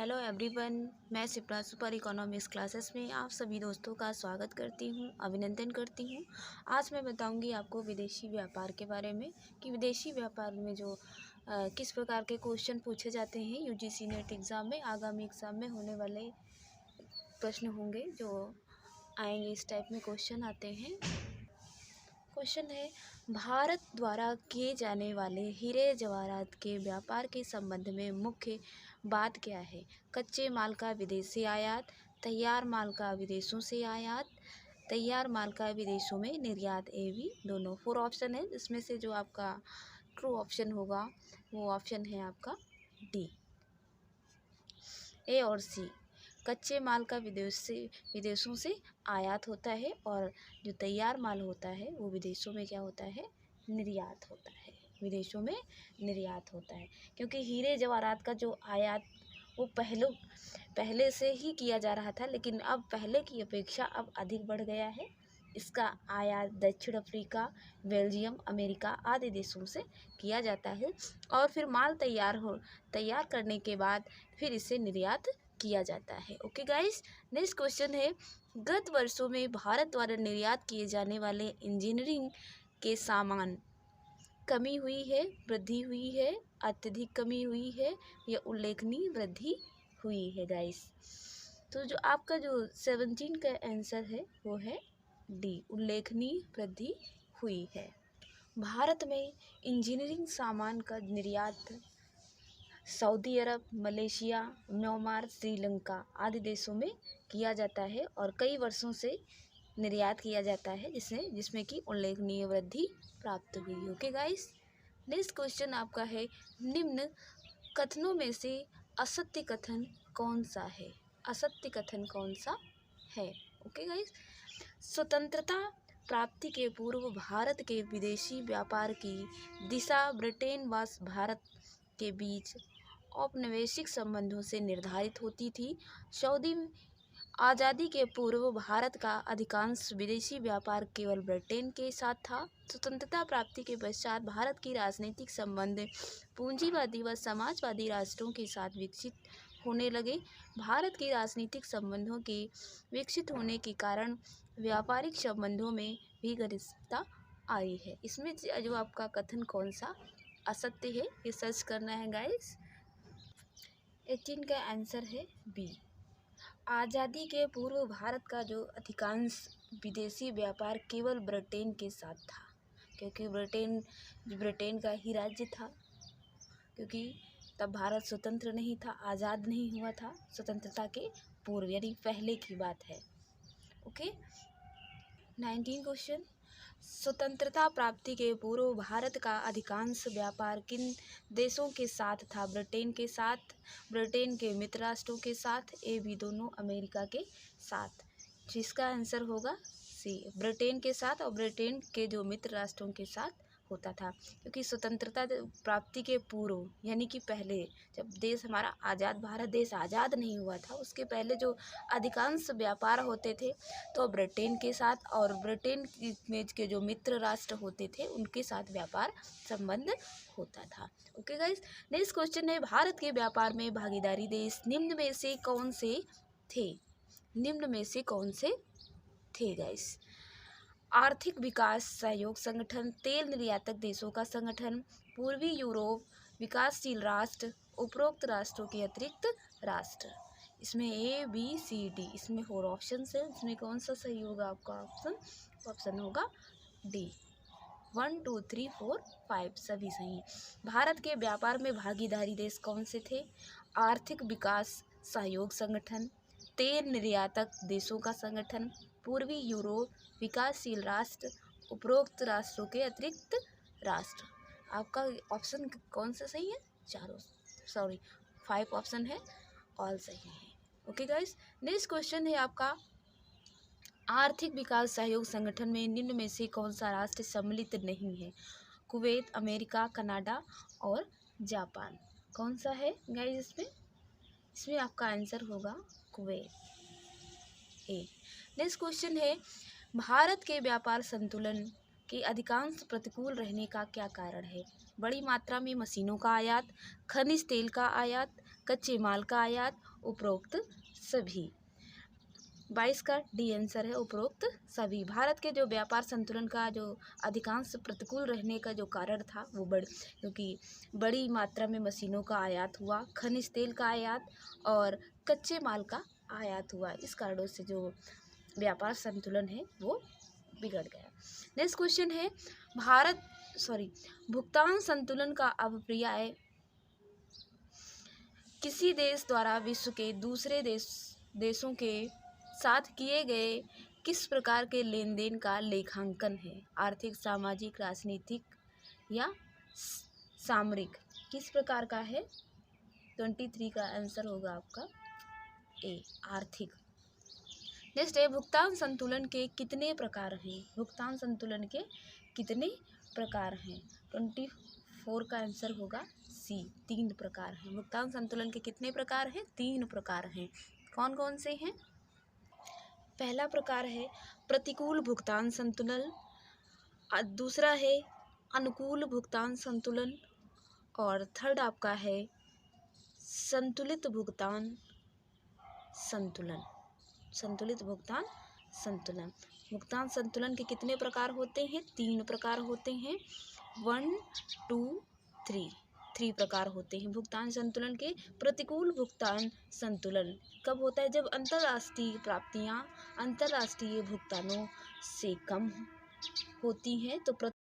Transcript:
Hello everyone, मैं Shipra super economics classes में आप सभी दोस्तों का स्वागत करती हूँ, अभिनंदन करती हूँ। आज मैं बताऊँगी आपको विदेशी व्यापार के बारे में कि विदेशी व्यापार में जो किस प्रकार के क्वेश्चन पूछे जाते हैं यूजीसी नेट एग्ज़ाम में। आगामी एग्ज़ाम में होने वाले प्रश्न होंगे जो आएंगे, इस टाइप में क्वेश्चन आते हैं। क्वेश्चन है, भारत द्वारा किए जाने वाले हीरे जवाहरात के व्यापार के संबंध में मुख्य बात क्या है? कच्चे माल का विदेशी आयात, तैयार माल का विदेशों से आयात, तैयार माल का विदेशों में निर्यात। ए बी दोनों 4 ऑप्शन है, इसमें से जो आपका ट्रू ऑप्शन होगा वो ऑप्शन है आपका डी। ए और सी, कच्चे माल का विदेशों से आयात होता है और जो तैयार माल होता है वो विदेशों में क्या होता है? निर्यात होता है, विदेशों में निर्यात होता है। क्योंकि हीरे जवाहरात का जो आयात वो पहले से ही किया जा रहा था, लेकिन अब पहले की अपेक्षा अब अधिक बढ़ गया है। इसका आयात दक्षिण अफ्रीका, बेल्जियम, अमेरिका आदि देशों से किया जाता है और फिर माल तैयार करने के बाद फिर इसे निर्यात किया जाता है। ओके गाइस, नेक्स्ट क्वेश्चन है, गत वर्षों में भारत द्वारा निर्यात किए जाने वाले इंजीनियरिंग के सामान कमी हुई है, वृद्धि हुई है, अत्यधिक कमी हुई है या उल्लेखनीय वृद्धि हुई है गाइस? तो जो आपका जो 17 का आंसर है वो है डी, उल्लेखनीय वृद्धि हुई है। भारत में इंजीनियरिंग सामान का निर्यात सऊदी अरब, मलेशिया, म्यांमार, श्रीलंका आदि देशों में किया जाता है और कई वर्षों से निर्यात किया जाता है, जिसमें कि उल्लेखनीय वृद्धि प्राप्त हुई। ओके गाइस, नेक्स्ट क्वेश्चन आपका है, निम्न कथनों में से असत्य कथन कौन सा है? असत्य कथन कौन सा है? ओके गाइस, स्वतंत्रता प्राप्ति के पूर्व भारत के विदेशी व्यापार की दिशा ब्रिटेन व भारत के बीच औपनिवेशिक संबंधों से निर्धारित होती थी। सऊदी आज़ादी के पूर्व भारत का अधिकांश विदेशी व्यापार केवल ब्रिटेन के साथ था। स्वतंत्रता प्राप्ति के पश्चात भारत की राजनीतिक संबंध पूंजीवादी व समाजवादी राष्ट्रों के साथ विकसित होने लगे। भारत की राजनीतिक संबंधों के विकसित होने के कारण व्यापारिक संबंधों में भी घनिष्ठता आई है। इसमें जो आपका कथन कौन सा असत्य है ये सर्च करना है गाइस। 18 का आंसर है बी, आज़ादी के पूर्व भारत का जो अधिकांश विदेशी व्यापार केवल ब्रिटेन के साथ था, क्योंकि ब्रिटेन का ही राज्य था, क्योंकि तब भारत स्वतंत्र नहीं था, आज़ाद नहीं हुआ था स्वतंत्रता के पूर्व, यानी पहले की बात है। ओके, 19 क्वेश्चन, स्वतंत्रता प्राप्ति के पूर्व भारत का अधिकांश व्यापार किन देशों के साथ था? ब्रिटेन के साथ, ब्रिटेन के मित्र राष्ट्रों के साथ, ए बी दोनों अमेरिका के साथ। जिसका आंसर होगा सी, ब्रिटेन के साथ और ब्रिटेन के जो मित्र राष्ट्रों के साथ होता था। क्योंकि स्वतंत्रता प्राप्ति के पूर्व यानी कि पहले, जब देश हमारा आज़ाद, भारत देश आज़ाद नहीं हुआ था, उसके पहले जो अधिकांश व्यापार होते थे तो ब्रिटेन के साथ और ब्रिटेन में के जो मित्र राष्ट्र होते थे उनके साथ व्यापार संबंध होता था। ओके गाइस, नेक्स्ट क्वेश्चन है, भारत के व्यापार में भागीदारी देश निम्न में से कौन से थे? निम्न में से कौन से थे गाइस? आर्थिक विकास सहयोग संगठन, तेल निर्यातक देशों का संगठन, पूर्वी यूरोप, विकासशील राष्ट्र, उपरोक्त राष्ट्रों के अतिरिक्त राष्ट्र। इसमें ए बी सी डी, इसमें 4 ऑप्शन है, इसमें कौन सा सही होगा आपका ऑप्शन? ऑप्शन होगा डी, 1 2 3 4 5 सभी सही। भारत के व्यापार में भागीदारी देश कौन से थे? आर्थिक विकास सहयोग संगठन, तेल निर्यातक देशों का संगठन, पूर्वी यूरोप, विकासशील राष्ट्र, उपरोक्त राष्ट्रों के अतिरिक्त राष्ट्र। आपका ऑप्शन कौन सा सही है? 5 ऑप्शन है, ऑल सही है। ओके गाइस, नेक्स्ट क्वेश्चन है आपका, आर्थिक विकास सहयोग संगठन में निम्न में से कौन सा राष्ट्र सम्मिलित नहीं है? कुवैत, अमेरिका, कनाडा और जापान। कौन सा है गाइस इसमें आपका आंसर होगा कुवैत, ए। नेक्स्ट क्वेश्चन है, भारत के व्यापार संतुलन के अधिकांश प्रतिकूल रहने का क्या कारण है? बड़ी मात्रा में मशीनों का आयात, खनिज तेल का आयात, कच्चे माल का आयात, उपरोक्त सभी। 22 का डी आंसर है उपरोक्त सभी। भारत के जो व्यापार संतुलन का जो अधिकांश प्रतिकूल रहने का जो कारण था वो क्योंकि बड़ी मात्रा में मशीनों का आयात हुआ, खनिज तेल का आयात और कच्चे माल का आयात हुआ। इस कारणों से जो व्यापार संतुलन है वो बिगड़ गया। नेक्स्ट क्वेश्चन है भुगतान संतुलन का अभिप्राय किसी देश द्वारा विश्व के दूसरे देशों के साथ किए गए किस प्रकार के लेन देन का लेखांकन है? आर्थिक, सामाजिक, राजनीतिक या सामरिक? किस प्रकार का है? 23 का आंसर होगा आपका ए, आर्थिक। नेक्स्ट है भुगतान संतुलन के कितने प्रकार हैं? भुगतान संतुलन के कितने प्रकार हैं? 24 का आंसर होगा सी, 3 प्रकार हैं। भुगतान संतुलन के कितने प्रकार हैं? 3 प्रकार हैं। कौन कौन से हैं? पहला प्रकार है प्रतिकूल भुगतान संतुलन, दूसरा है अनुकूल भुगतान संतुलन और थर्ड आपका है संतुलित भुगतान संतुलन। संतुलित भुगतान संतुलन। भुगतान संतुलन के कितने प्रकार होते हैं? 3 प्रकार होते हैं। 1, 2, 3 प्रकार होते हैं भुगतान संतुलन के। प्रतिकूल भुगतान संतुलन कब होता है? जब अंतर्राष्ट्रीय प्राप्तियां अंतर्राष्ट्रीय भुगतानों से कम होती हैं तो